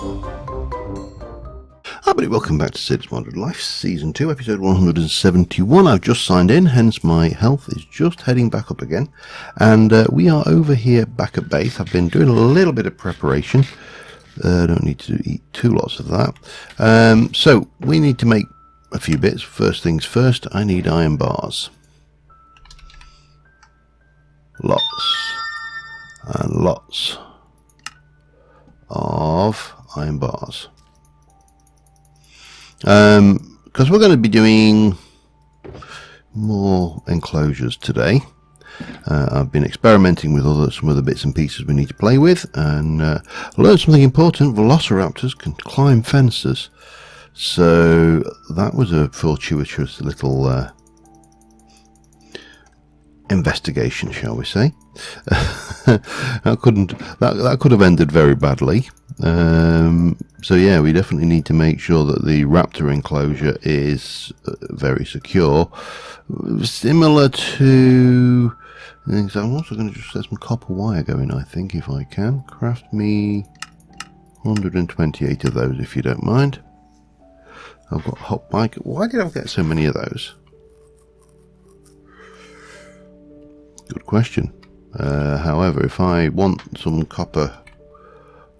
Hi everybody, welcome back to Cids Modern Life, Season 2, Episode 171. I've just signed in, hence my health is just heading back up again. And we are over here back at base. I've been doing a little bit of preparation. Don't need to eat two lots of that. So, we need to make a few bits. First things first, I need iron bars. Lots and lots of iron bars. Because we're going to be doing more enclosures today. I've been experimenting with some other bits and pieces we need to play with, and learned something important. Velociraptors can climb fences, so that was a fortuitous little investigation, shall we say. that could have ended very badly. So yeah, we definitely need to make sure that the raptor enclosure is very secure, similar to things. I'm also going to just set some copper wire going, I think, if I can. Craft me 128 of those, if you don't mind. I've got hot bike. Why did I get so many of those? Good question. However, if I want some copper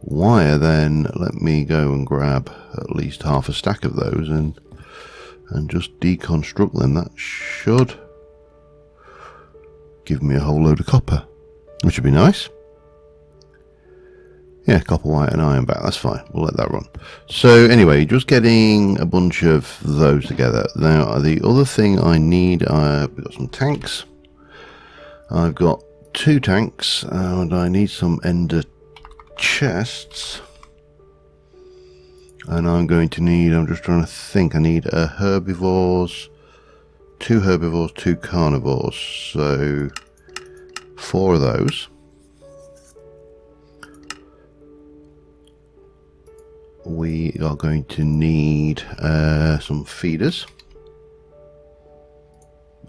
wire, then let me go and grab at least half a stack of those and just deconstruct them. That should give me a whole load of copper, which would be nice. Yeah, copper wire and iron back, that's fine, we'll let that run. So anyway, just getting a bunch of those together. Now the other thing I need, I've got some tanks. I've got 2 tanks, and I need some ender chests, and I'm going to need, I'm just trying to think, I need herbivores, 2 herbivores, 2 carnivores, so 4 of those. We are going to need some feeders,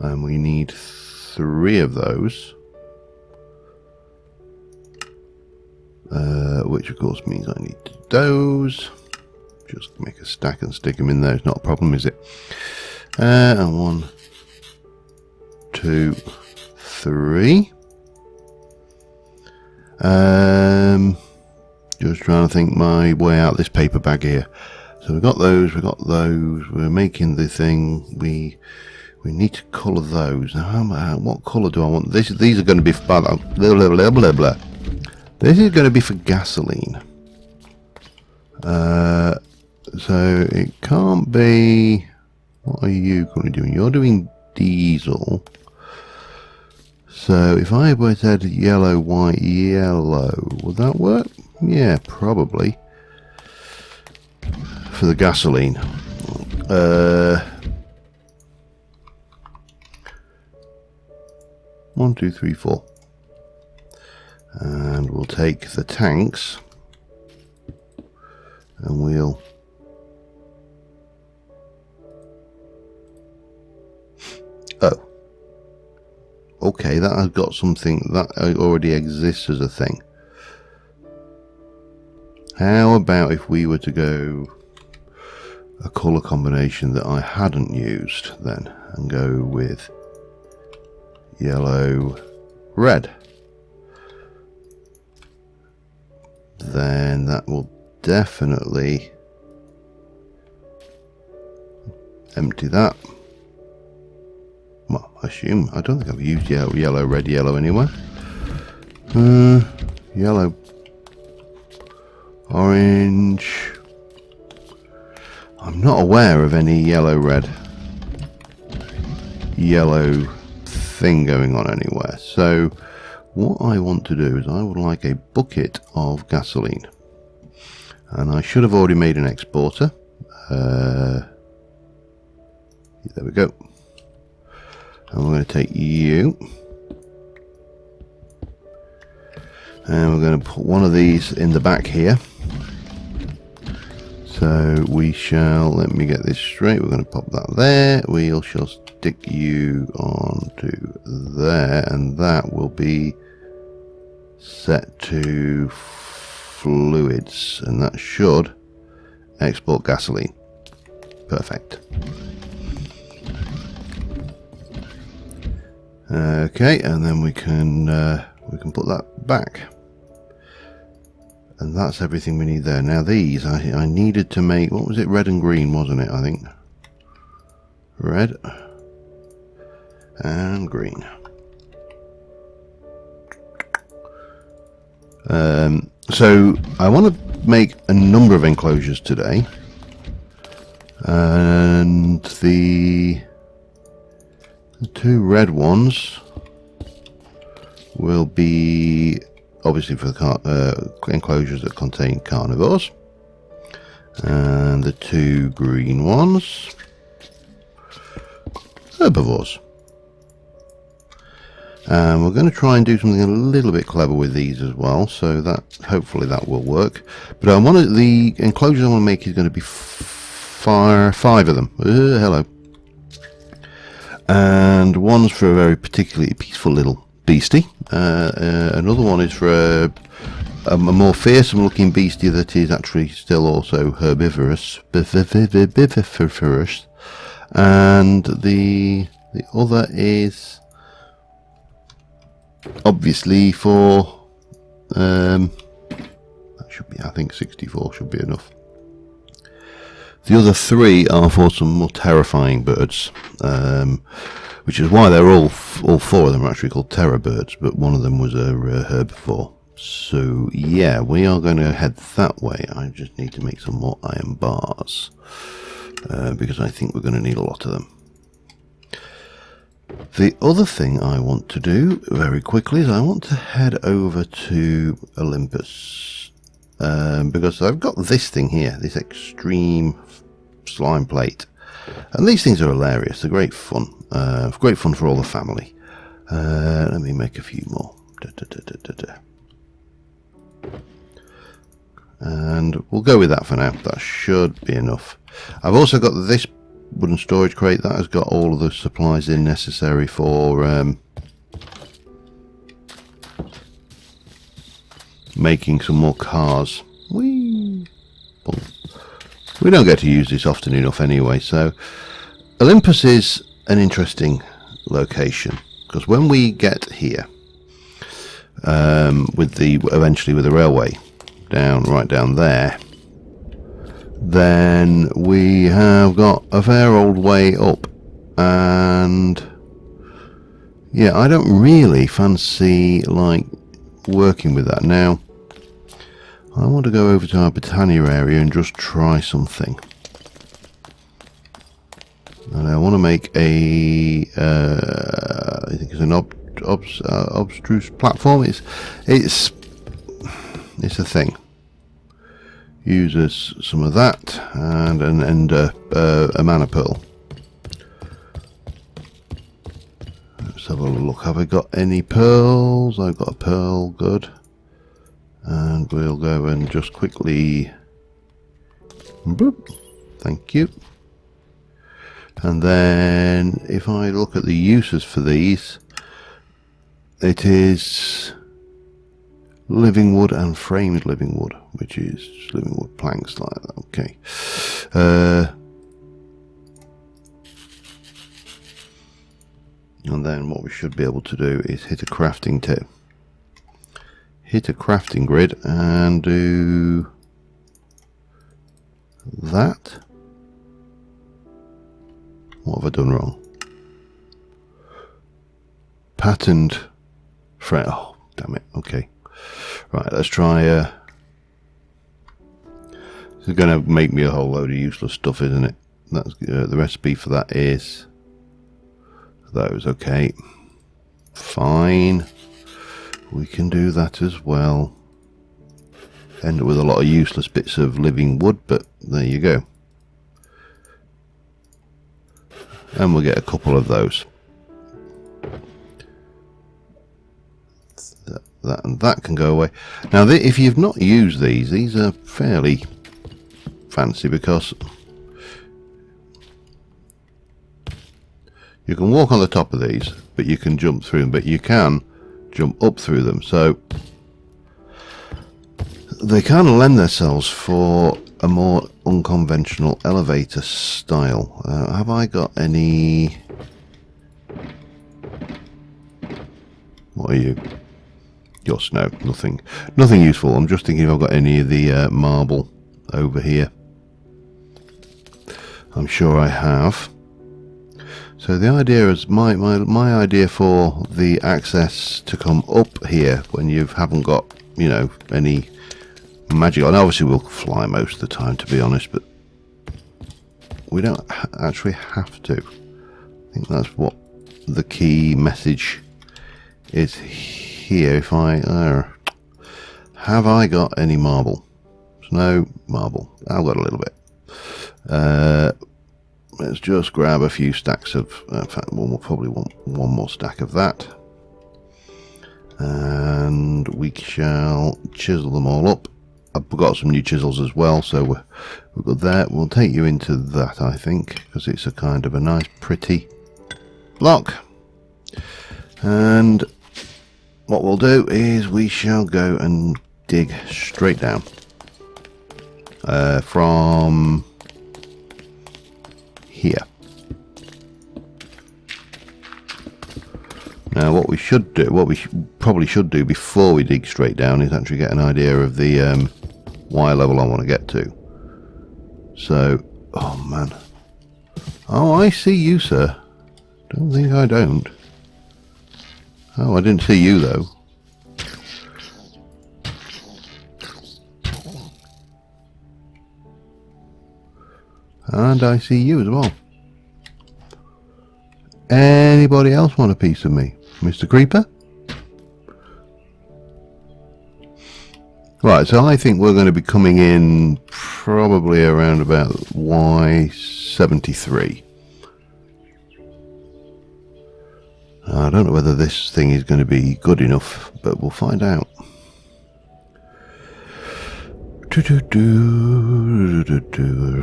and we need 3 of those. Which of course means I need those. Just make a stack and stick them in there. It's not a problem, is it? And 1, 2, 3. Just trying to think my way out this paper bag here. So we've got those. We're making the thing. We need to colour those. Now, what colour do I want? These are going to be for blah, blah, blah, blah. This is going to be for gasoline. So it can't be. What are you currently doing? You're doing diesel. So if I were to add yellow, white, yellow, would that work? Yeah, probably. For the gasoline. 1, 2, 3, 4. And we'll take the tanks and we'll okay, that has got something that already exists as a thing. How about if we were to go a colour combination that I hadn't used then and go with yellow, red? Then that will definitely empty that. Well, I assume. I don't think I've used yellow, red, yellow anywhere. Yellow, orange. I'm not aware of any yellow, red, yellow thing going on anywhere. So what I want to do is I would like a bucket of gasoline, and I should have already made an exporter. There we go. And we're going to take you, and we're going to put one of these in the back here. So we shall, let me get this straight, we're going to pop that there. We shall stick you onto there, and that will be set to fluids, and that should export gasoline. Perfect. Okay, and then we can put that back, and that's everything we need there. Now these I needed to make, what was it, red and green, wasn't it? I think red and green. So I want to make a number of enclosures today, and the two red ones will be obviously for the enclosures that contain carnivores, and the two green ones herbivores. And we're going to try and do something a little bit clever with these as well, so that hopefully that will work. But I want the enclosures I want to make is going to be five of them. Hello. And one's for a very particularly peaceful little beastie. Another one is for a more fearsome looking beastie that is actually still also herbivorous. And the other is obviously for that should be, I think 64 should be enough. The other three are for some more terrifying birds, which is why they're all four of them are actually called terror birds, but one of them was a herbivore. So yeah, we are going to head that way. I just need to make some more iron bars, because I think we're going to need a lot of them. The other thing I want to do very quickly is I want to head over to Olympus, because I've got this thing here, this extreme slime plate, and these things are hilarious. They're great fun. Great fun for all the family. Let me make a few more. And we'll go with that for now. That should be enough. I've also got this wooden storage crate that has got all of the supplies in necessary for making some more cars. Whee! We don't get to use this often enough anyway. So Olympus is an interesting location, because when we get here, eventually with the railway right down there, then we have got a fair old way up, and yeah, I don't really fancy like working with that now. I want to go over to our Britannia area and just try something. And I want to make a I think it's an obstruse platform. It's a thing. Uses some of that and a mana pearl. Let's have a look. Have I got any pearls? I've got a pearl. Good. And we'll go and just quickly. Boop. Thank you. And then if I look at the uses for these, it is living wood and framed living wood, which is living wood planks like that. Okay. And then what we should be able to do is hit a crafting tip. Hit a crafting grid and do that. What have I done wrong? Patterned frame. Oh, damn it. Okay. Right, let's try. This is going to make me a whole load of useless stuff, isn't it? That's the recipe for that is those. Okay. Fine. We can do that as well. End up with a lot of useless bits of living wood, but there you go. And we'll get a couple of those. That and that can go away. Now, if you've not used these are fairly fancy, because you can walk on the top of these, but you can jump through them, but you can jump up through them. So they kind of lend themselves for a more unconventional elevator style. Have I got any... What are you? Your snow. Nothing useful. I'm just thinking if I've got any of the marble over here. I'm sure I have. So the idea is my idea for the access to come up here when you haven't got, you know, any magic. And obviously we'll fly most of the time, to be honest, but we don't actually have to. I think that's what the key message is here. If I have I got any marble? Snow, marble. I've got a little bit. Let's just grab a few stacks of, in fact we'll probably want one more stack of that, and we shall chisel them all up. I've got some new chisels as well, so we've got that. We'll take you into that, I think, because it's a kind of a nice pretty block. And what we'll do is we shall go and dig straight down from here. Now what we should do, what we probably should do before we dig straight down, is actually get an idea of the wire level I want to get to. So, oh man, oh, I see you, sir. Don't think I don't. Oh, I didn't see you though. And I see you as well. Anybody else want a piece of me? Mr. Creeper? Right, so I think we're going to be coming in probably around about Y73. I don't know whether this thing is going to be good enough, but we'll find out. So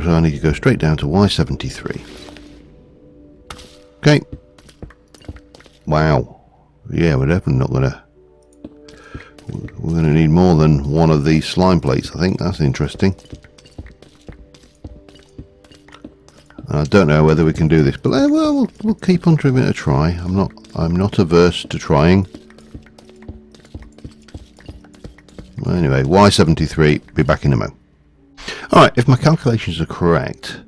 I need to go straight down to Y73. Okay. Wow. Yeah, we're definitely not going to... We're going to need more than one of these slime plates, I think. That's interesting. I don't know whether we can do this, but well, we'll keep on giving it a try. I'm not averse to trying. Well, anyway, Y73, be back in a mo. Alright, if my calculations are correct,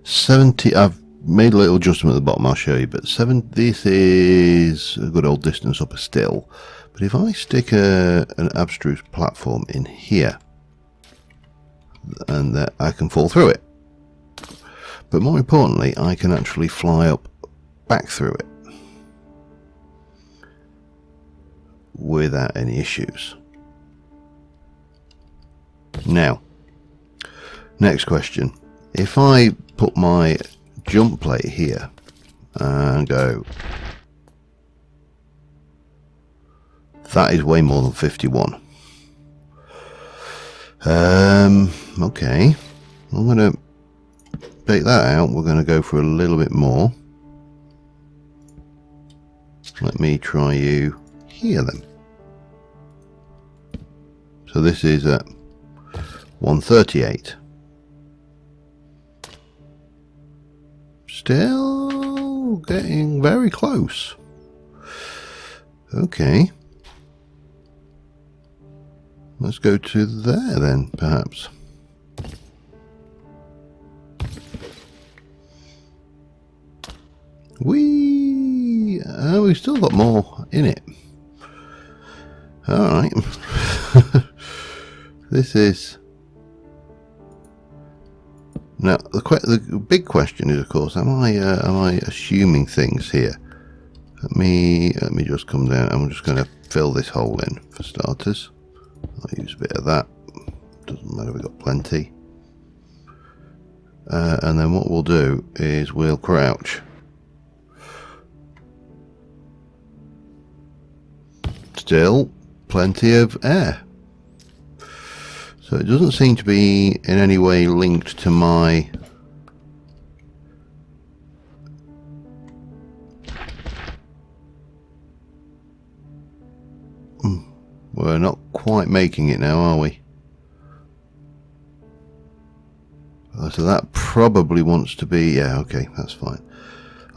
70, I've made a little adjustment at the bottom, I'll show you, but this is a good old distance up a still. But if I stick an abstruse platform in here, and that I can fall through it. But more importantly, I can actually fly up back through it without any issues. Now, next question. If I put my jump plate here and go, that is way more than 51. Okay, I'm going to take that out. We're going to go for a little bit more. Let me try you here then. So this is at 138. Still getting very close. Okay. Let's go to there then, perhaps. We've still got more in it. Alright. This is... Now, the big question is, of course, am I assuming things here? Let me just come down. I'm just going to fill this hole in, for starters. I'll use a bit of that. Doesn't matter, we've got plenty. And then what we'll do is we'll crouch. Still plenty of air. So it doesn't seem to be in any way linked to my we're not quite making it now, are we? So that probably wants to be, yeah, okay, that's fine.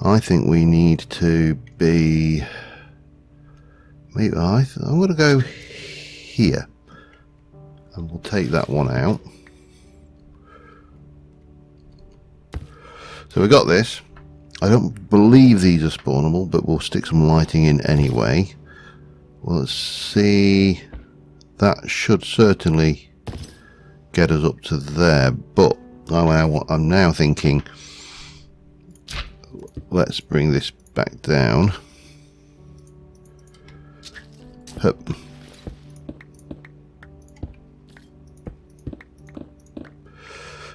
I think we need to be, maybe I'm going to go here. And we'll take that one out. So we got this. I don't believe these are spawnable, but we'll stick some lighting in anyway. Well, let's see. That should certainly get us up to there, but I'm now thinking, let's bring this back down. Hup.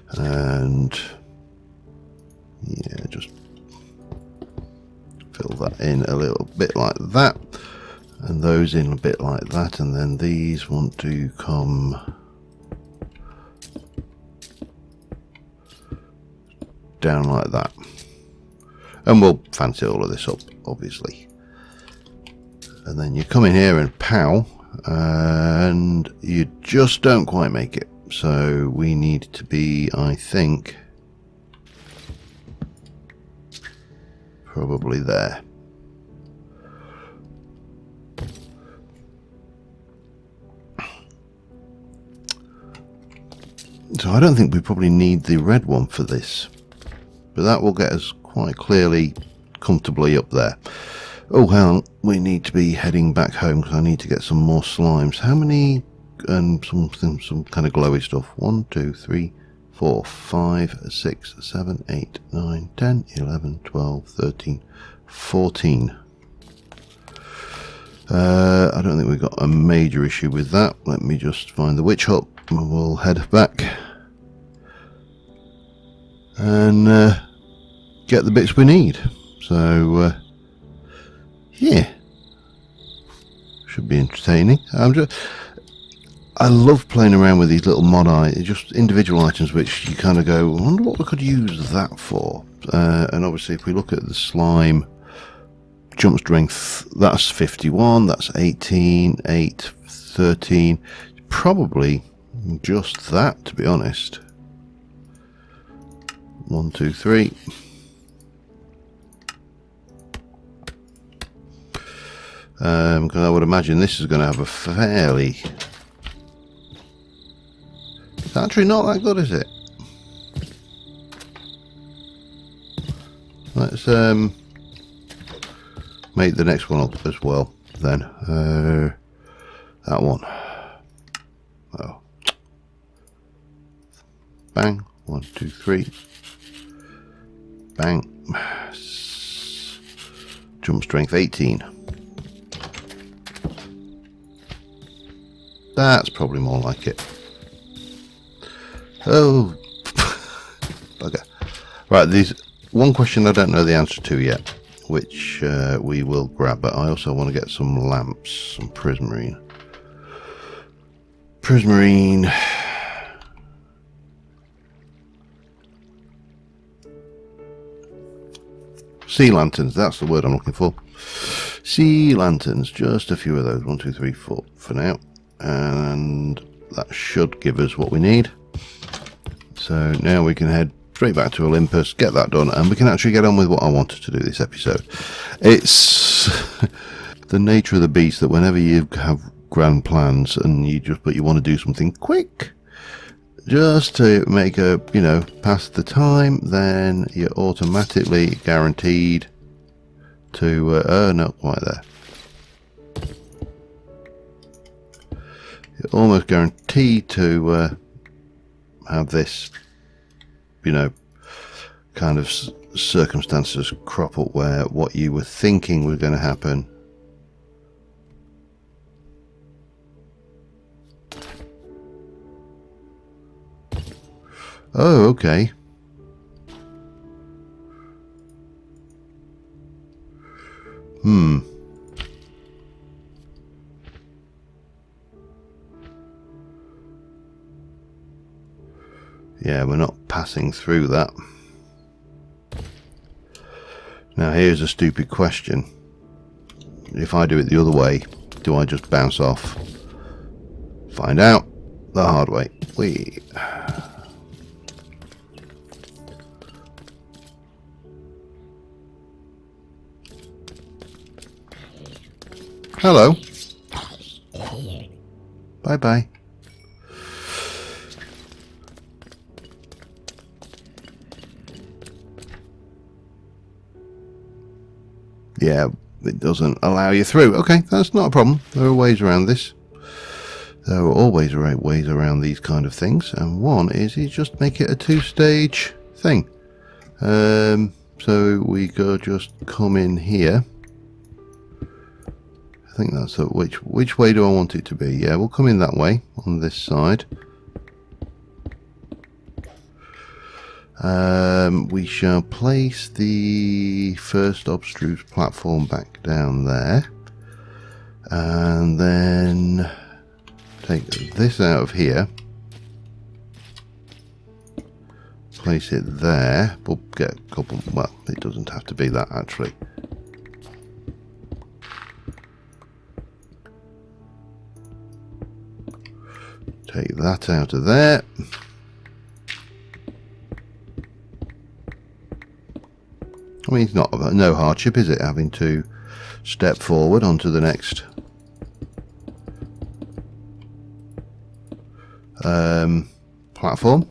And yeah, just fill that in a little bit like that, and those in a bit like that, and then these want to come down like that, and we'll fancy all of this up obviously, and then you come in here and pow, and you just don't quite make it. So we need to be, I think, probably there. So I don't think we probably need the red one for this, but that will get us quite clearly comfortably up there. Oh hell, we need to be heading back home because I need to get some more slimes. How many? And some kind of glowy stuff. 1, 2, 3, 4, 5, 6, 7, 8, 9, 10, 11, 12, 13, 14. I don't think we've got a major issue with that. Let me just find the witch hut and we'll head back and get the bits we need. So yeah, should be entertaining. I love playing around with these little just individual items which you kind of go, I wonder what we could use that for. And obviously if we look at the slime jump strength, that's 51, that's 18, 8, 13, probably just that, to be honest. 1, 2, 3. Because I would imagine this is going to have a fairly... It's actually not that good, is it? Let's make the next one up as well then. That one. Oh. Bang. 1, 2, 3. Bang. Jump strength 18. That's probably more like it. Oh, bugger. Right, there's one question I don't know the answer to yet, which we will grab, but I also want to get some lamps, some prismarine. Prismarine. Sea lanterns, that's the word I'm looking for. Sea lanterns, just a few of those. 1, 2, 3, 4 for now. And that should give us what we need. So now we can head straight back to Olympus, get that done, and we can actually get on with what I wanted to do this episode. It's the nature of the beast that whenever you have grand plans and you want to do something quick, just to make a, pass the time, then you're automatically guaranteed to, not quite there. You're almost guaranteed to have this, kind of circumstances crop up where what you were thinking was going to happen oh, okay. Yeah, we're not passing through that. Now here's a stupid question. If I do it the other way, do I just bounce off? Find out the hard way. Hello. Bye bye. Yeah, it doesn't allow you through. Okay, that's not a problem. There are ways around this. There are always ways around these kind of things, and one is you just make it a two-stage thing. So we go just come in here. I think that's it. Which way do I want it to be? Yeah, we'll come in that way on this side. We shall place the first obstruse platform back down there, and then take this out of here, place it there. We'll get a couple, well, it doesn't have to be that actually. Take that out of there. I mean, it's not no hardship, is it, having to step forward onto the next platform.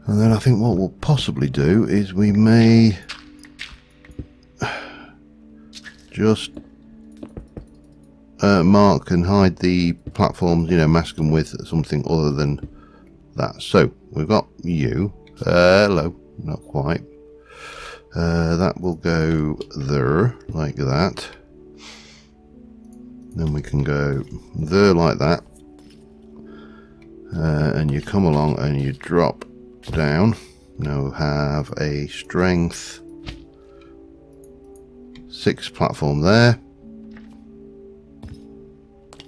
And then I think what we'll possibly do is we may just mark and hide the platforms, you know, mask them with something other than that. So we've got you. Hello, not quite. That will go there like that. Then we can go there like that. And you come along and you drop down. Now have a strength 6 platform there.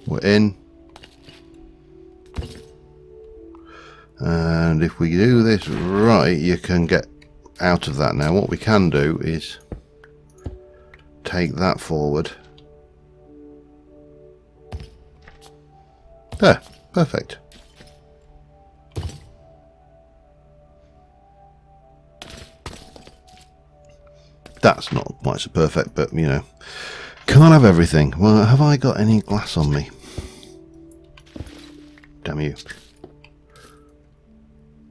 We're in. And if we do this right, you can get out of that. Now what we can do is take that forward. There, perfect. That's not quite so perfect, but you know, can't have everything. Well, have I got any glass on me? Damn you.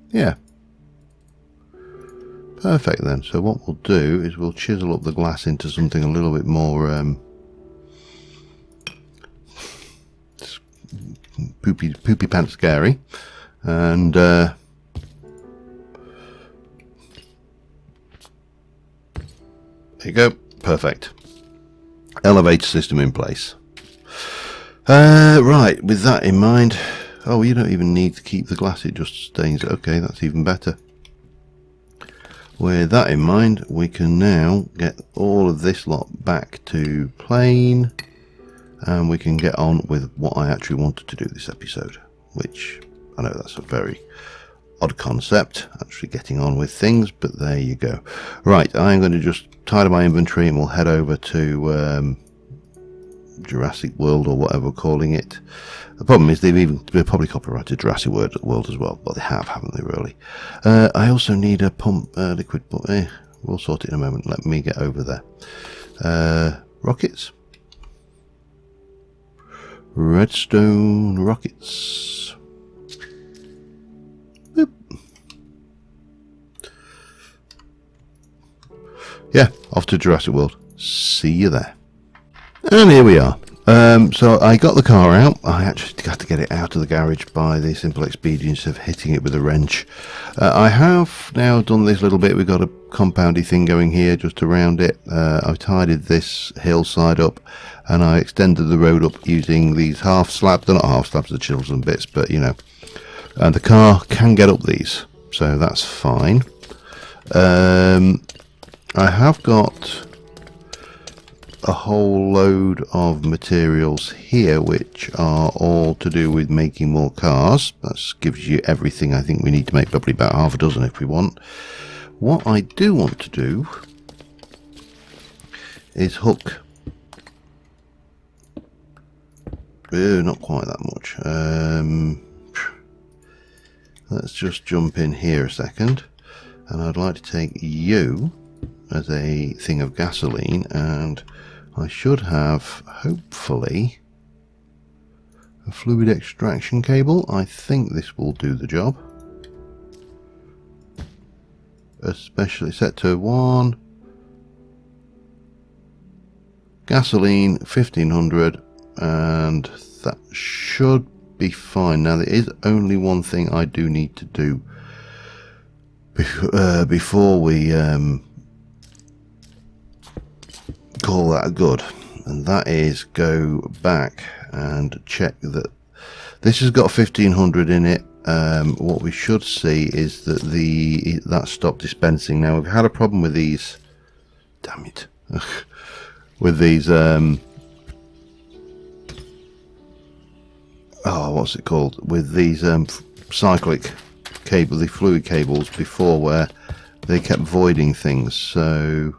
Yeah. Perfect then. So what we'll do is we'll chisel up the glass into something a little bit more poopy pants scary. And there you go. Perfect. Elevator system in place. Right, with that in mind, oh, you don't even need to keep the glass, it just stains. Okay, that's even better. With that in mind, we can now get all of this lot back to plain, and we can get on with what I actually wanted to do this episode, which I know that's a very odd concept, actually getting on with things, but there you go. Right, I'm going to just tidy my inventory and we'll head over to Jurassic World or whatever we're calling it. The problem is they've probably copyrighted Jurassic World as well. Well, they have, haven't they, really? I also need a pump, liquid pump. We'll sort it in a moment. Let me get over there. Rockets. Redstone rockets. Boop. Yeah, off to Jurassic World. See you there. And here we are. So I got the car out. I actually got to get it out of the garage by the simple expedience of hitting it with a wrench. I have now done this little bit. We've got a compoundy thing going here just around it. I've tidied this hillside up and I extended the road up using these half slabs. They're not half slabs, they're chisels and bits, but you know. And the car can get up these, so that's fine. I have got a whole load of materials here which are all to do with making more cars. That gives you everything I think we need to make, probably about half a dozen if we want. What I do want to do is hook, not quite that much, let's just jump in here a second, and I'd like to take you as a thing of gasoline, and I should have, hopefully, a fluid extraction cable. I think this will do the job. Especially set to 1. Gasoline 1500, and that should be fine. Now there is only one thing I do need to do before we call that good, and that is go back and check that this has got 1500 in it. What we should see is that that stopped dispensing. Now we've had a problem with these, damn it, with these oh, what's it called, with these cyclic cable, the fluid cables before, where they kept voiding things. So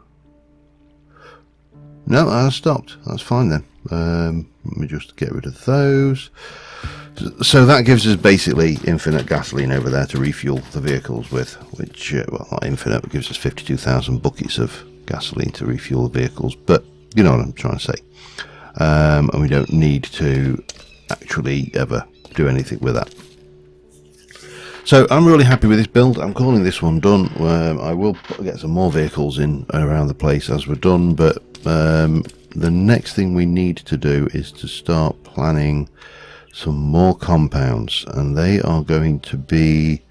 no, that stopped. That's fine then. Let me just get rid of those. So that gives us basically infinite gasoline over there to refuel the vehicles with, which, well, not infinite, but gives us 52,000 buckets of gasoline to refuel the vehicles, but you know what I'm trying to say. And we don't need to actually ever do anything with that. So I'm really happy with this build. I'm calling this one done. I will get some more vehicles in around the place as we're done, but the next thing we need to do is to start planning some more compounds, and they are going to be,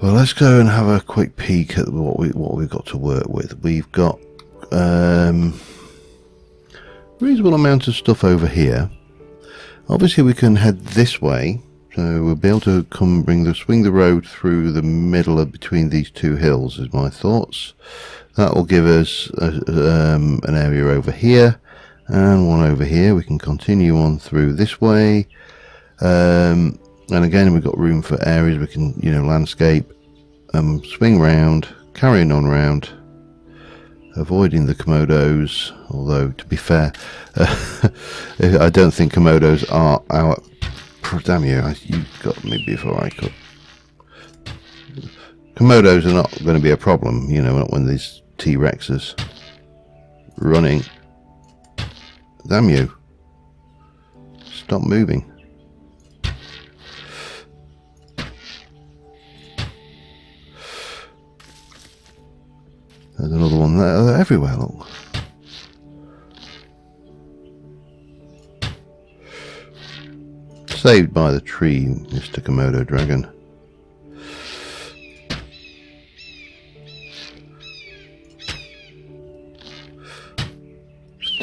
well, let's go and have a quick peek at what we've got to work with. We've got reasonable amount of stuff over here. Obviously we can head this way, so we'll be able to swing the road through the middle of between these two hills is my thoughts. That will give us an area over here and one over here. We can continue on through this way, and again we've got room for areas we can, you know, landscape, swing round, carrying on round, avoiding the Komodos, although to be fair, I don't think Komodos are our, damn you, you got me before I could. Komodos are not going to be a problem, you know, not when these T-Rexes running. Damn you. Stop moving. There's another one there. They're everywhere, look. Saved by the tree, Mr. Komodo Dragon.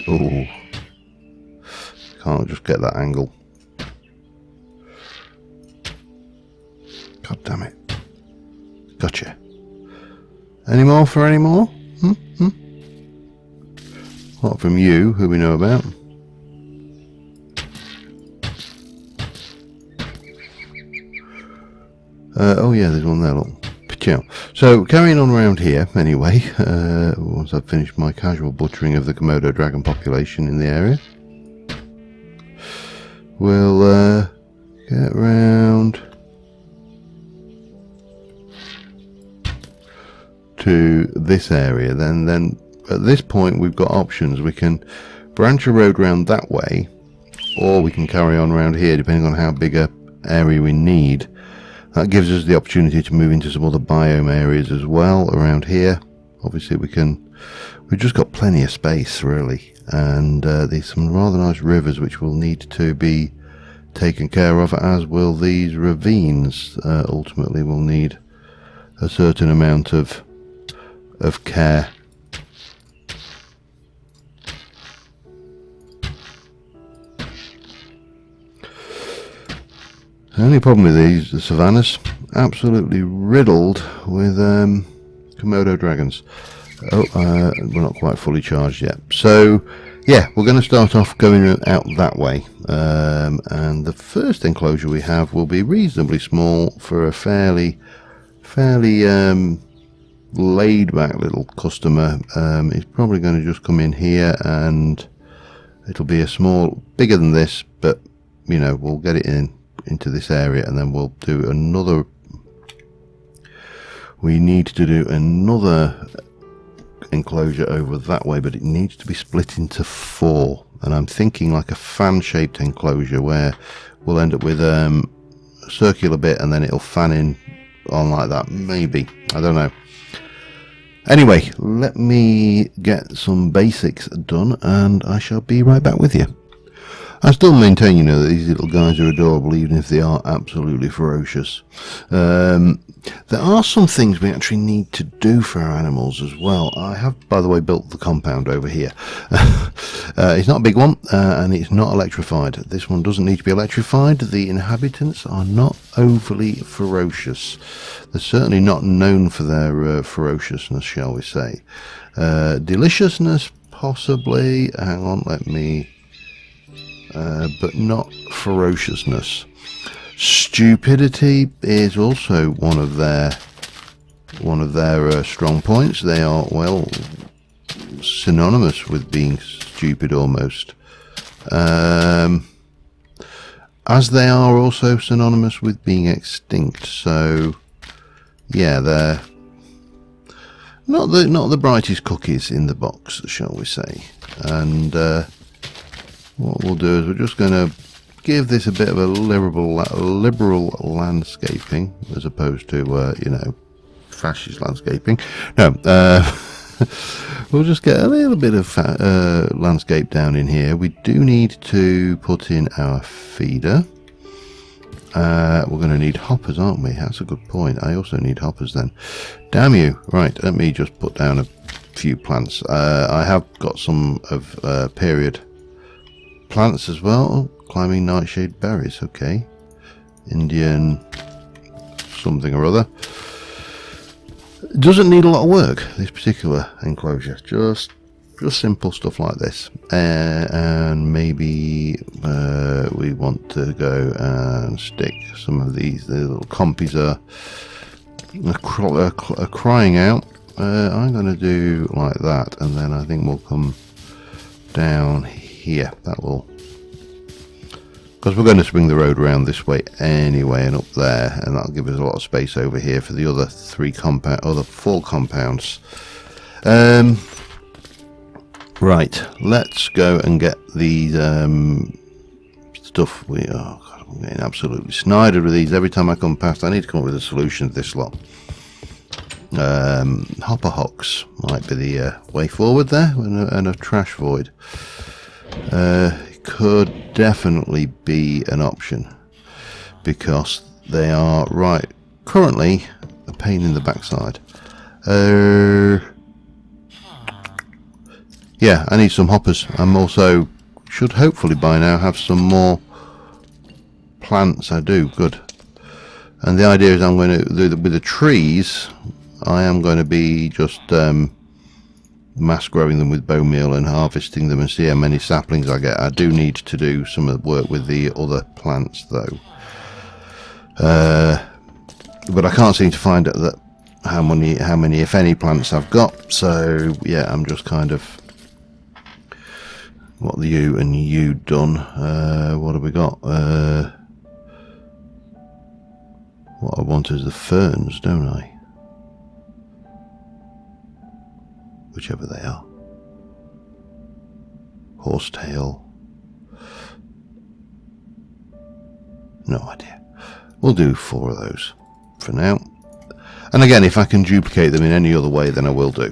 Oh, can't just get that angle. God damn it. Gotcha. Any more for any more? Apart from you, who we know about. Oh yeah, there's one there, look. So carrying on around here anyway, once I've finished my casual butchering of the Komodo dragon population in the area, we'll get round to this area. Then at this point we've got options. We can branch a road round that way, or we can carry on around here depending on how big a area we need. That gives us the opportunity to move into some other biome areas as well around here. Obviously we've just got plenty of space really, and there's some rather nice rivers which will need to be taken care of, as will these ravines. Ultimately will need a certain amount of care. The only problem with these, the savannas, absolutely riddled with Komodo dragons. Oh, we're not quite fully charged yet. So, yeah, we're going to start off going out that way. And the first enclosure we have will be reasonably small for a fairly laid-back little customer. He's probably going to just come in here, and it'll be bigger than this, but, you know, we'll get it into this area, and then we'll do another We need to do another enclosure over that way, but it needs to be split into 4, and I'm thinking like a fan shaped enclosure where we'll end up with a circular bit and then it'll fan in on like that, maybe, I don't know. Anyway, let me get some basics done and I shall be right back with you. I still maintain, you know, that these little guys are adorable, even if they are absolutely ferocious. There are some things we actually need to do for our animals as well. I have, by the way, built the compound over here. It's not a big one, and it's not electrified. This one doesn't need to be electrified. The inhabitants are not overly ferocious. They're certainly not known for their ferociousness, shall we say. Deliciousness, possibly. Hang on, let me... but not ferociousness. Stupidity is also one of their strong points. They are, well, synonymous with being stupid almost, as they are also synonymous with being extinct. So yeah, they're not the brightest cookies in the box, shall we say. And what we'll do is we're just going to give this a bit of a liberal landscaping, as opposed to you know, fascist landscaping. No, we'll just get a little bit of landscape down in here. We do need to put in our feeder. We're going to need hoppers, aren't we? That's a good point. I also need hoppers then. Damn you. Right, let me just put down a few plants. I have got some of period plants as well. Climbing nightshade berries, okay. Indian something or other. Doesn't need a lot of work, this particular enclosure. Just simple stuff like this. And maybe we want to go and stick some of these. The little compies are crying out. I'm going to do like that, and then I think we'll come down here. That will, because we're going to swing the road around this way anyway and up there, and that'll give us a lot of space over here for the other 4 compounds. Right, let's go and get these stuff. Oh God, I'm getting absolutely snidered with these. Every time I come past, I need to come up with a solution to this lot. Hopper hocks might be the way forward there, and a trash void. Could definitely be an option, because they are currently a pain in the backside. Yeah, I need some hoppers. I'm also should hopefully by now have some more plants. I do, good. And the idea is I'm going to do with the trees. I am going to be just mass growing them with bone meal and harvesting them and see how many saplings I get. I do need to do some of the work with the other plants though, but I can't seem to find out that how many if any plants I've got. So yeah, I'm just kind of what you and you done. What have we got? What I want is the ferns, don't I? Whichever they are. Horsetail. No idea. We'll do 4 of those for now. And again, if I can duplicate them in any other way, then I will do.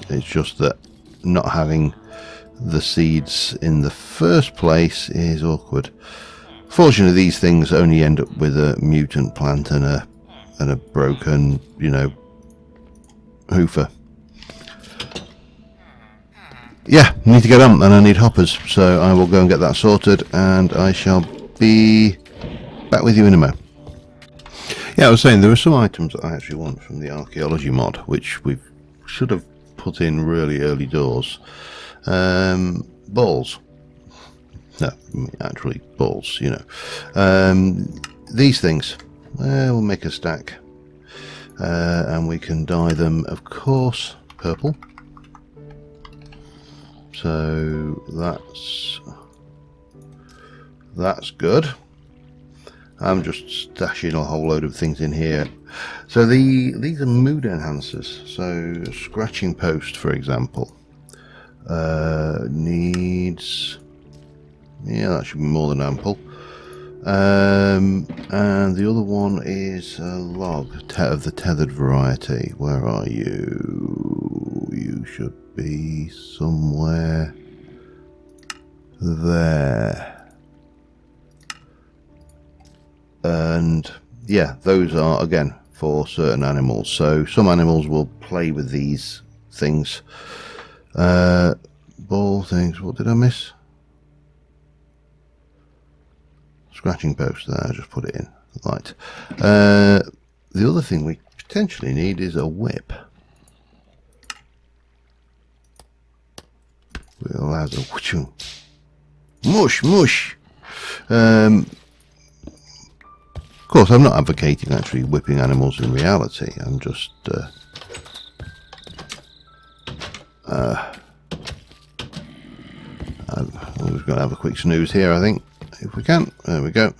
It's just that not having the seeds in the first place is awkward. Fortunately, these things only end up with a mutant plant and a broken, you know, hoofer. Yeah, need to get on, and I need hoppers, so I will go and get that sorted, and I shall be back with you in a moment. Yeah, I was saying there are some items that I actually want from the archaeology mod, which we should have put in really early doors. Balls. No, actually balls, you know. These things. We'll make a stack. And we can dye them, of course, purple. So that's good. I'm just stashing a whole load of things in here. So these are mood enhancers. So scratching post, for example, needs, yeah, that should be more than ample. And the other one is a log of the tethered variety. Where are you? You should be somewhere there. And yeah, those are again for certain animals. So some animals will play with these things. Ball things. What did I miss? Scratching post there. I just put it in. Right. The other thing we potentially need is a whip. It allows a whooshoo. Mush, mush. Of course, I'm not advocating actually whipping animals in reality. I'm just we're going to have a quick snooze here, I think, if we can. There we go.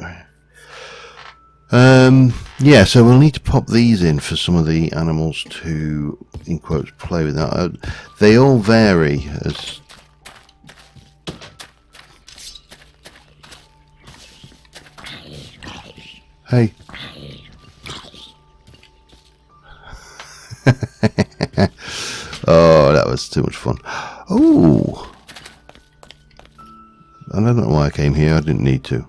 Yeah, so we'll need to pop these in for some of the animals to, in quotes, play with that. They all vary as... Hey. Oh, that was too much fun. Oh. I don't know why I came here. I didn't need to.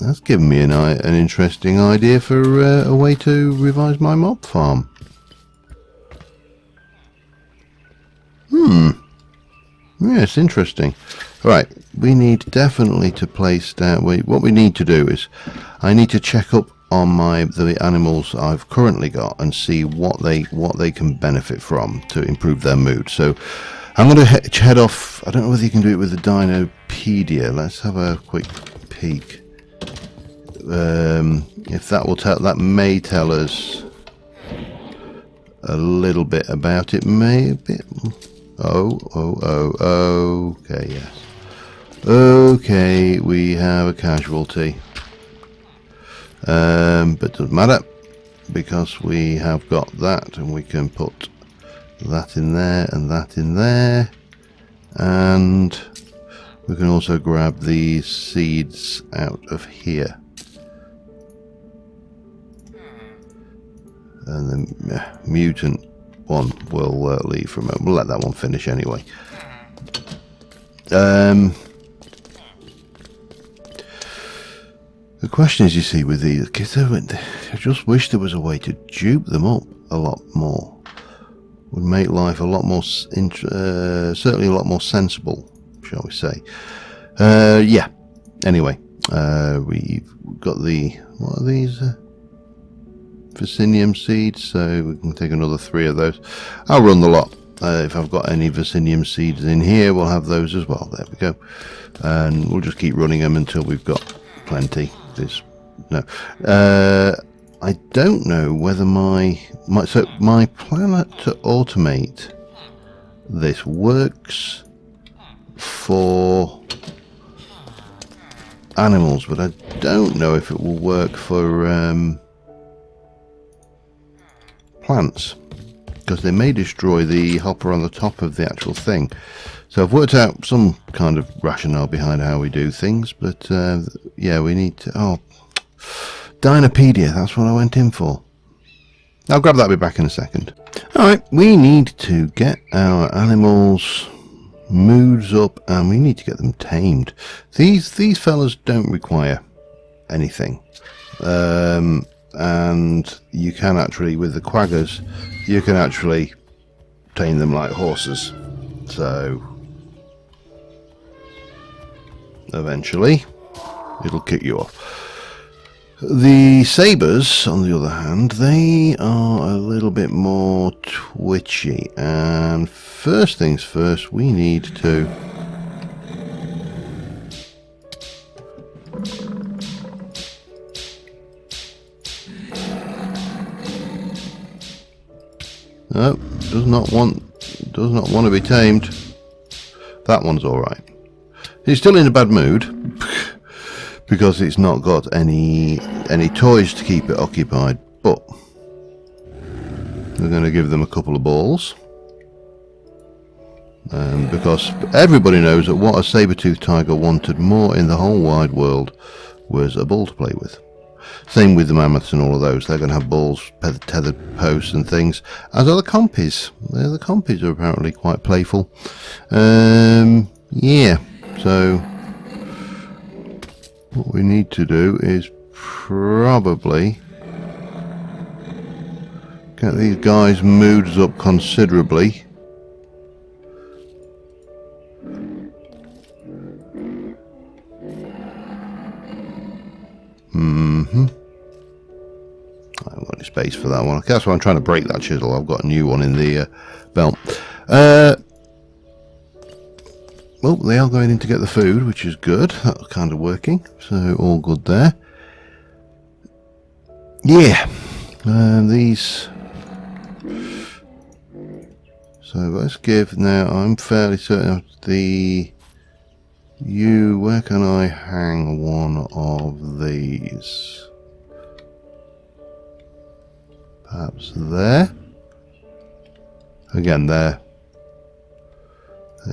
That's given me an interesting idea for a way to revise my mob farm. Yes, interesting. Right, we need definitely to place down. What we need to do is, I need to check up on the animals I've currently got and see what they can benefit from to improve their mood. So I'm going to head off. I don't know whether you can do it with the Dinopedia. Let's have a quick peek. If that will tell, that may tell us a little bit about it. Maybe. Okay, yes. Okay, we have a casualty. But doesn't matter because we have got that, and we can put that in there and that in there, and we can also grab these seeds out of here. And the mutant one will leave for a moment. We'll let that one finish anyway. The question is, you see, with these kids, I just wish there was a way to dupe them up a lot more. Would make life a lot more, certainly a lot more sensible, shall we say. Yeah. Anyway, we've got the, what are these? Vicinium seeds, so we can take another 3 of those. I'll run the lot. If I've got any Vicinium seeds in here, we'll have those as well. There we go. And we'll just keep running them until we've got plenty. No. I don't know whether my plan to automate this works for animals, but I don't know if it will work for plants, because they may destroy the hopper on the top of the actual thing. So I've worked out some kind of rationale behind how we do things, but yeah, we need to... Oh, Dinopedia, that's what I went in for. I'll grab that, be back in a second. Alright, we need to get our animals' moods up, and we need to get them tamed. These fellas don't require anything. And you can actually, with the quaggers, you can actually tame them like horses. So eventually it'll kick you off. The sabres, on the other hand, they are a little bit more twitchy, and first things first, we need to no, does not want to be tamed. That one's alright. He's still in a bad mood, because it's not got any toys to keep it occupied. But we're going to give them a couple of balls, because everybody knows that what a saber-toothed tiger wanted more in the whole wide world was a ball to play with. Same with the mammoths and all of those. They're going to have balls, tethered posts and things, as are the compies. The compies are apparently quite playful. Yeah, so what we need to do is probably get these guys' moods up considerably. I haven't got any space for that one. That's why I'm trying to break that chisel. I've got a new one in the belt. Well, they are going in to get the food, which is good. That's kind of working, so all good there. Yeah, these. So let's give now. I'm fairly certain of the. Where can I hang one of these? Perhaps there. Again, they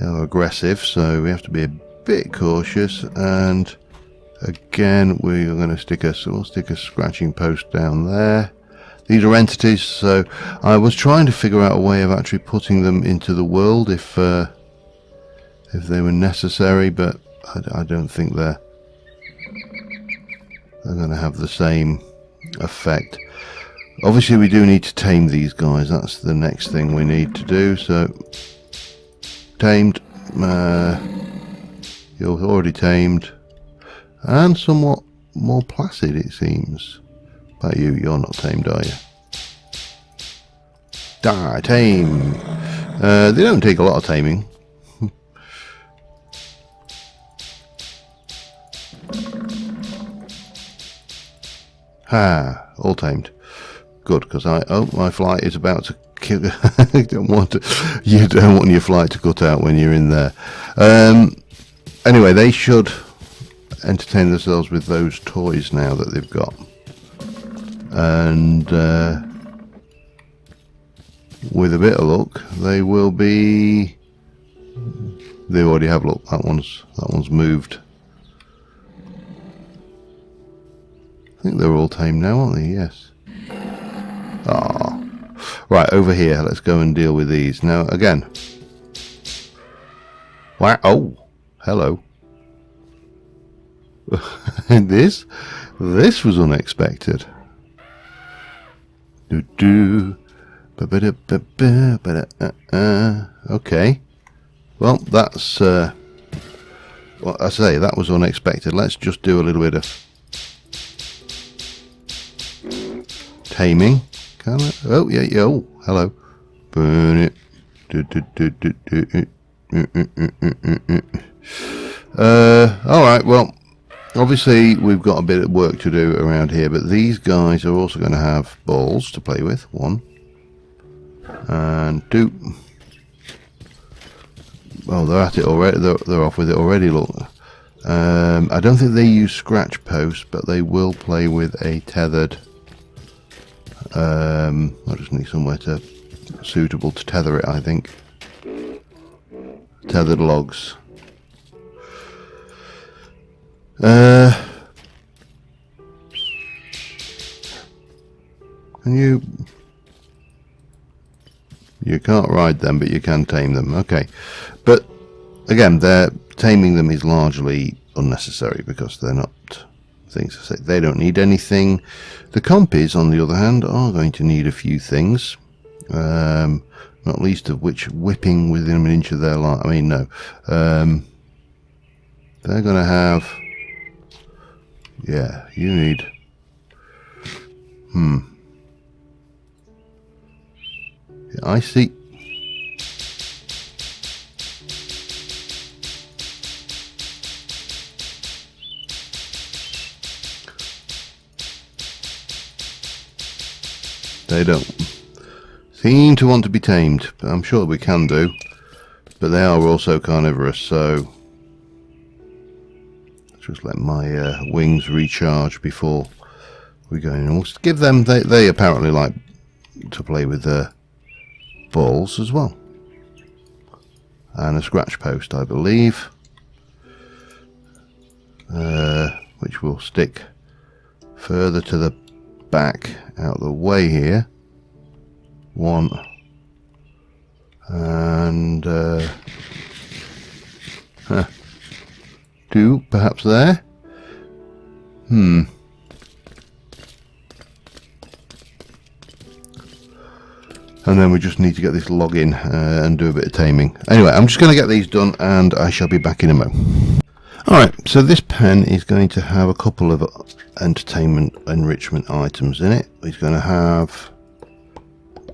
are aggressive, so we have to be a bit cautious. And again, we are going to stick a scratching post down there. These are entities, so I was trying to figure out a way of actually putting them into the world if they were necessary, but I don't think they're going to have the same effect. Obviously, we do need to tame these guys. That's the next thing we need to do. So, tamed. You're already tamed, and somewhat more placid, it seems. But you're not tamed, are you? Tame. They don't take a lot of taming. Ha! All tamed. Good, because my flight is about to kill. You don't want your flight to cut out when you're in there. Anyway, they should entertain themselves with those toys now that they've got, and with a bit of luck, they will be. They already have. Look, that one's moved. I think they're all tamed now, aren't they? Yes. Ah, right, over here. Let's go and deal with these now. Again. Wow! Oh, hello. this was unexpected. Okay. Well, that's what I say. That was unexpected. Let's just do a little bit of taming. Can I? Oh yeah, yeah. Oh, hello. Burn it. All right. Well, obviously we've got a bit of work to do around here, but these guys are also going to have balls to play with. 1 and 2. Well, they're at it already. They're off with it already. Look. I don't think they use scratch posts, but they will play with a tethered. I just need somewhere suitable to tether it, I think. Tethered logs. Can you can't ride them, but you can tame them. Okay, but again, taming them is largely unnecessary because they're not things to say. They don't need anything. The compies, on the other hand, are going to need a few things, not least of which whipping within an inch of their life. I mean, no, they're going to have. Yeah, you need. Yeah, I see. They don't seem to want to be tamed, but I'm sure we can do. But they are also carnivorous, so let's Just let my wings recharge before we go in. We'll give them, they apparently like to play with balls as well. And a scratch post, I believe, which will stick further to the back out of the way here. One and two perhaps there. And then we just need to get this log in and do a bit of taming. Anyway, I'm just going to get these done and I shall be back in a moment. Alright, so this pen is going to have a couple of entertainment enrichment items in it. It's going to have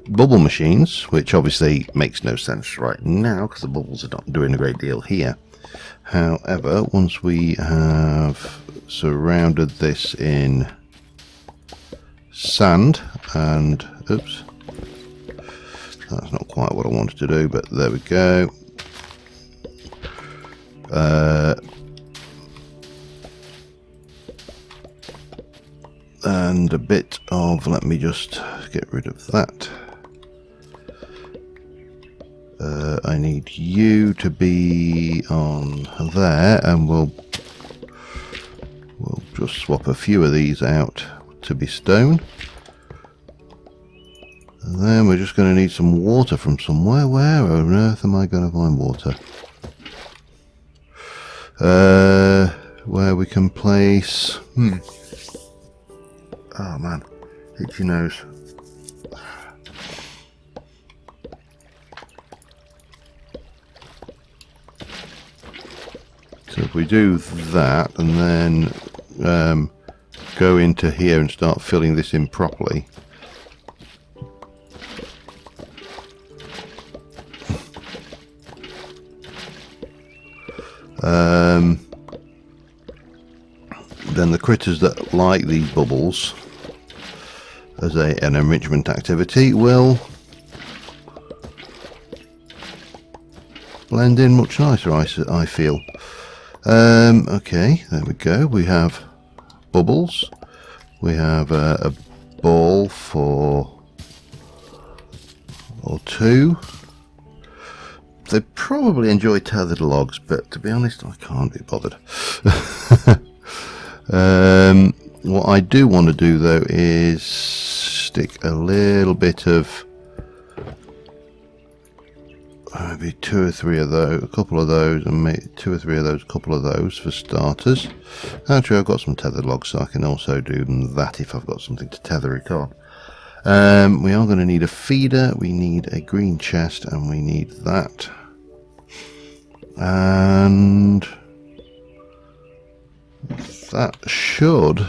bubble machines, which obviously makes no sense right now because the bubbles are not doing a great deal here. However, once we have surrounded this in sand and, oops, that's not quite what I wanted to do, but there we go. And a bit of, let me just get rid of that. I need you to be on there, and we'll just swap a few of these out to be stone. And then we're just going to need some water from somewhere. Where on earth am I going to find water? Where we can place... Oh man, itchy nose. So if we do that and then go into here and start filling this in properly. Then the critters that like these bubbles as an enrichment activity will blend in much nicer, I feel. Okay, there we go. We have bubbles. We have a ball for or two. They probably enjoy tethered logs, but to be honest, I can't be bothered. What I do want to do though is stick a little bit of maybe two or three of those, a couple of those, and maybe two or three of those, a couple of those for starters. Actually, I've got some tethered logs, so I can also do that if I've got something to tether it on. We are going to need a feeder, we need a green chest, and we need that. And that should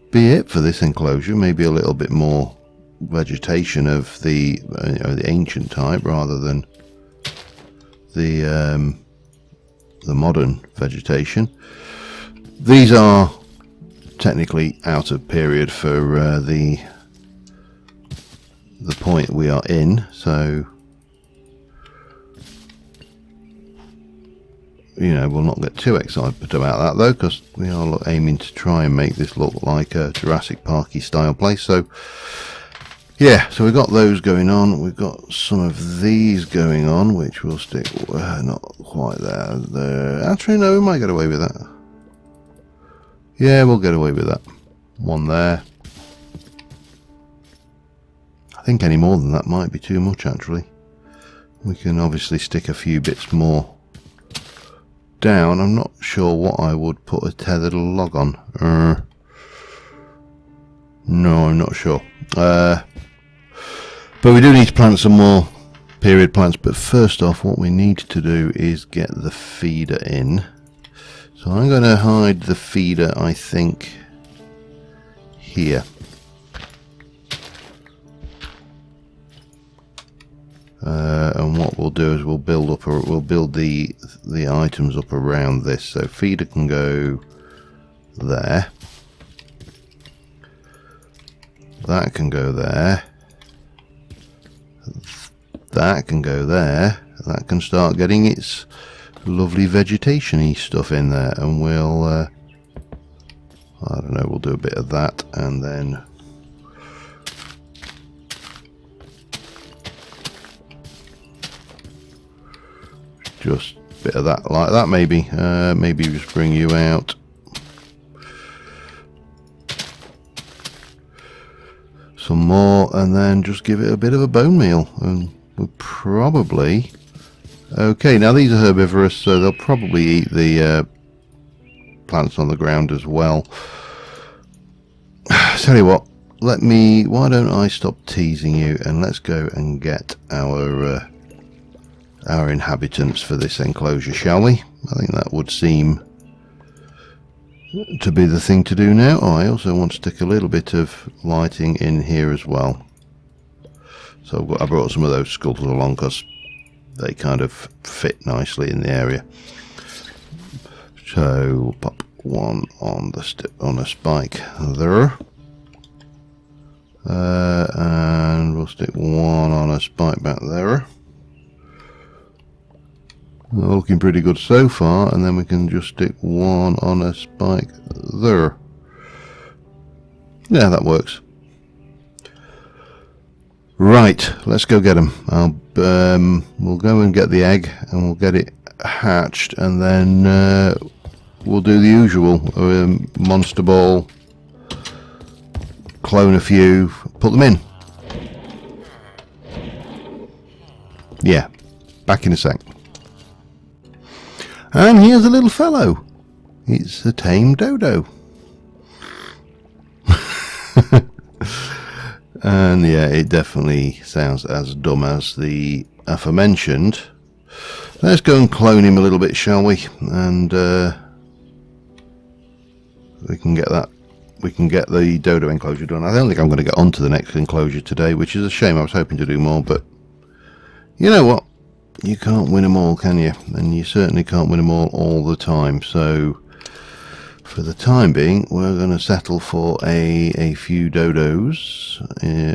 be it for this enclosure. Maybe a little bit more vegetation of the the ancient type rather than the modern vegetation. These are technically out of period for the point we are in, so you know, we'll not get too excited about that though, because we are aiming to try and make this look like a Jurassic Parky style place. So yeah, so we've got those going on. We've got some of these going on, which will stick not quite there. Actually, no, we might get away with that. Yeah, we'll get away with that. One there. I think any more than that might be too much, actually. We can obviously stick a few bits more down. I'm not sure what I would put a tethered log on. No, I'm not sure. But we do need to plant some more period plants. But first off, what we need to do is get the feeder in. So I'm going to hide the feeder, I think, here. And what we'll do is we'll build the items up around this. So feeder can go there. That can go there. That can go there. That can start getting its lovely vegetation-y stuff in there, and we'll I don't know, we'll do a bit of that, and then just a bit of that like that, maybe. Maybe just bring you out. Some more, and then just give it a bit of a bone meal, and we'll probably... Okay, now these are herbivorous, so they'll probably eat the plants on the ground as well. Tell you what, why don't I stop teasing you, and let's go and get our inhabitants for this enclosure, shall we? I think that would seem to be the thing to do now. Oh, I also want to stick a little bit of lighting in here as well. So I brought some of those skulls along because they kind of fit nicely in the area. So we'll pop one on a spike there, and we'll stick one on a spike back there. Looking pretty good so far, and then we can just stick one on a spike there. Yeah, that works. Right, let's go get them. We'll go and get the egg, and we'll get it hatched, and then we'll do the usual monster ball, clone a few, put them in. Yeah, back in a sec. And here's a little fellow. It's a tame dodo. And yeah, it definitely sounds as dumb as the aforementioned. Let's go and clone him a little bit, shall we? And we can get the dodo enclosure done. I don't think I'm going to get onto the next enclosure today, which is a shame. I was hoping to do more, but you know what? You can't win them all, can you? And you certainly can't win them all the time. So for the time being, we're going to settle for a few dodos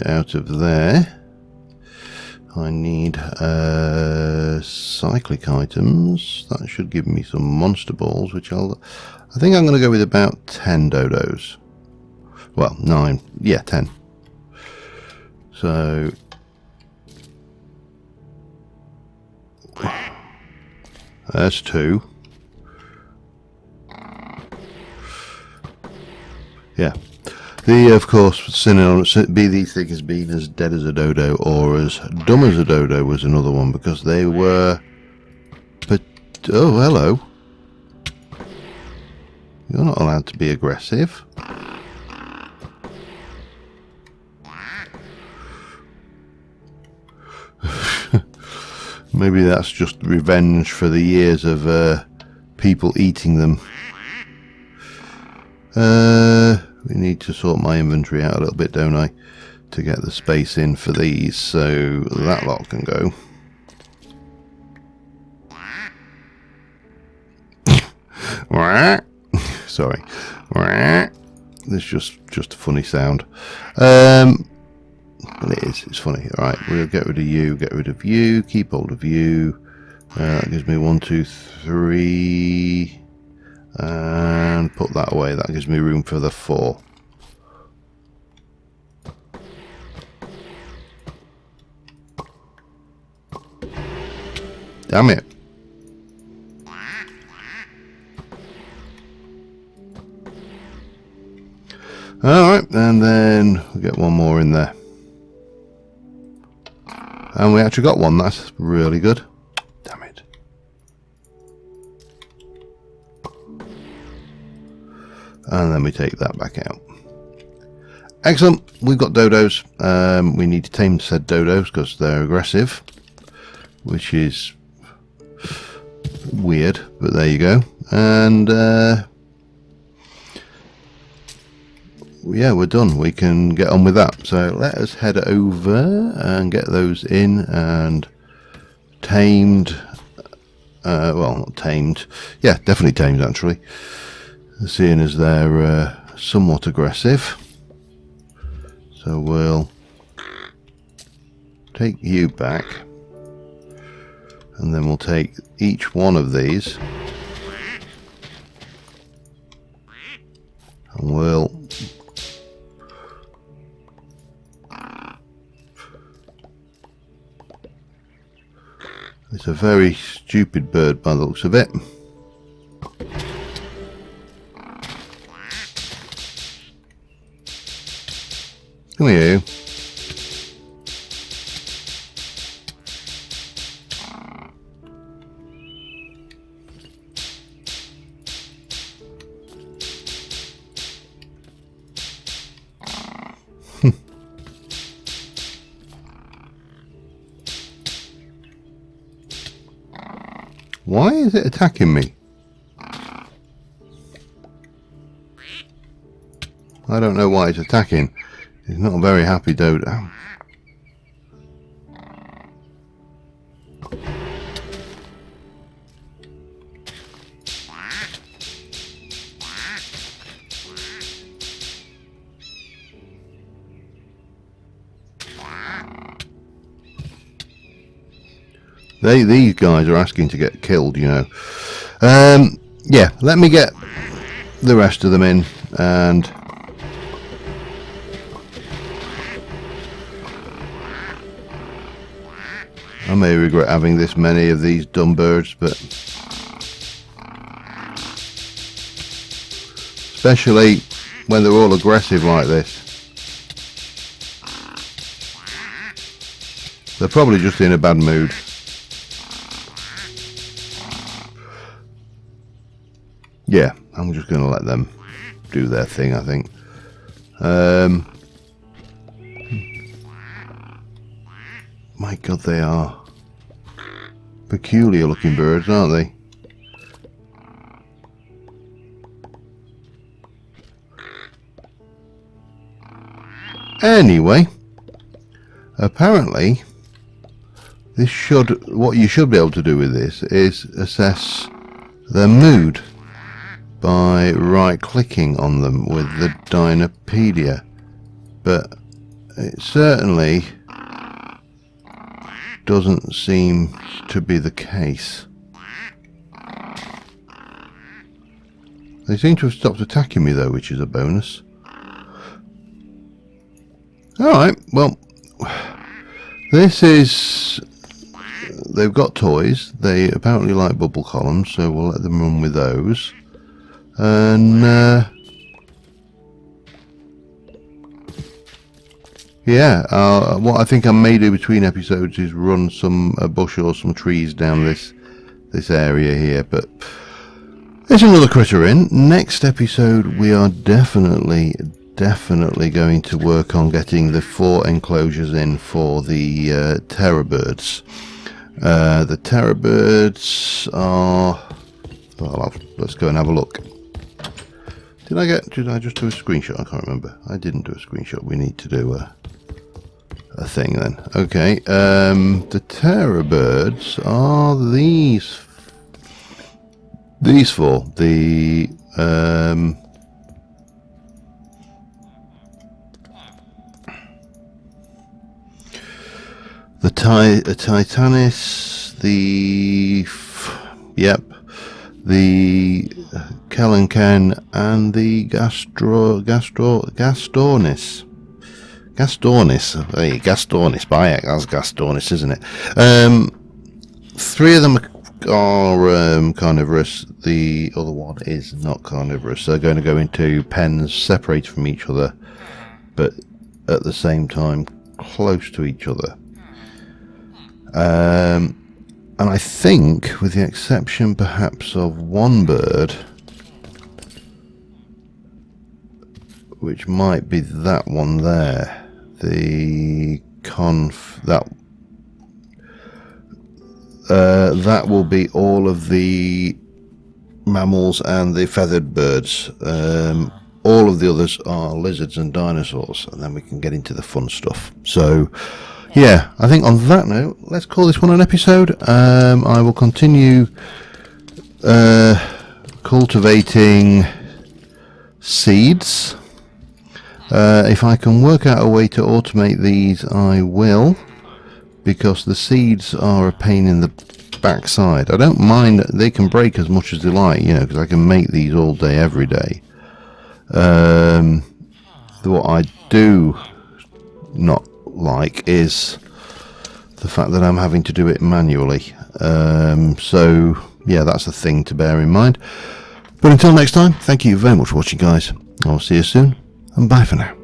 out of there. I need cyclic items. That should give me some monster balls, which I think I'm going to go with about 10 dodos. Well, 9. Yeah, 10. So that's 2. Yeah. Of course, be these things as being as dead as a dodo or as dumb as a dodo was another one, because they were... But, oh, hello. You're not allowed to be aggressive. Maybe that's just revenge for the years of people eating them. We need to sort my inventory out a little bit, don't I, to get the space in for these, so that lot can go. Sorry. It's just a funny sound. Well, it's funny. Alright, we'll get rid of you, keep hold of you. That gives me 1, 2, 3. And put that away. That gives me room for the 4. Damn it. Alright, and then we'll get one more in there. And we actually got one. That's really good. Damn it. And then we take that back out. Excellent. We've got dodos. We need to tame said dodos because they're aggressive, which is weird, but there you go. And yeah, we're done. We can get on with that. So let us head over and get those in and tamed. Well, not tamed. Yeah, definitely tamed actually, seeing as they're somewhat aggressive. So we'll take you back, And then we'll take each one of these and we'll it's a very stupid bird by the looks of it. Come here, you. Why is it attacking me? I don't know why it's attacking. It's not a very happy dodo. These guys are asking to get killed, you know. Yeah, let me get the rest of them in, and I may regret having this many of these dumb birds, but especially when they're all aggressive like this. They're probably just in a bad mood. Yeah, I'm just going to let them do their thing, I think. My God, they are peculiar looking birds, aren't they? Anyway, apparently, what you should be able to do with this is assess their mood by right-clicking on them with the Dynapedia, but it certainly doesn't seem to be the case. They seem to have stopped attacking me though, which is a bonus. Alright, well, this is... they've got toys. They apparently like bubble columns, so we'll let them run with those. And yeah, what I think I may do between episodes is run a bush or some trees down this area here, but there's another critter in. Next episode we are definitely going to work on getting the 4 enclosures in for the terror birds. The terror birds are... well, let's go and have a look. Did I just do a screenshot? I can't remember. I didn't do a screenshot. We need to do a thing then. Okay. The terror birds are these 4. The Titanis, the Kelenken, and the Gastornis. Hey, Gastornis, Bayek, that's Gastornis, isn't it? 3 of them are carnivorous. The other one is not carnivorous. They're going to go into pens separated from each other, but at the same time close to each other. And I think, with the exception perhaps of one bird, which might be that one there, that will be all of the mammals and the feathered birds. All of the others are lizards and dinosaurs, and then we can get into the fun stuff. So yeah, I think on that note, let's call this one an episode. I will continue cultivating seeds. If I can work out a way to automate these, I will, because the seeds are a pain in the backside. I don't mind, they can break as much as they like, you know, because I can make these all day, every day. What I do not like is the fact that I'm having to do it manually. So yeah, that's a thing to bear in mind. But until next time, thank you very much for watching, guys. I'll see you soon, and bye for now.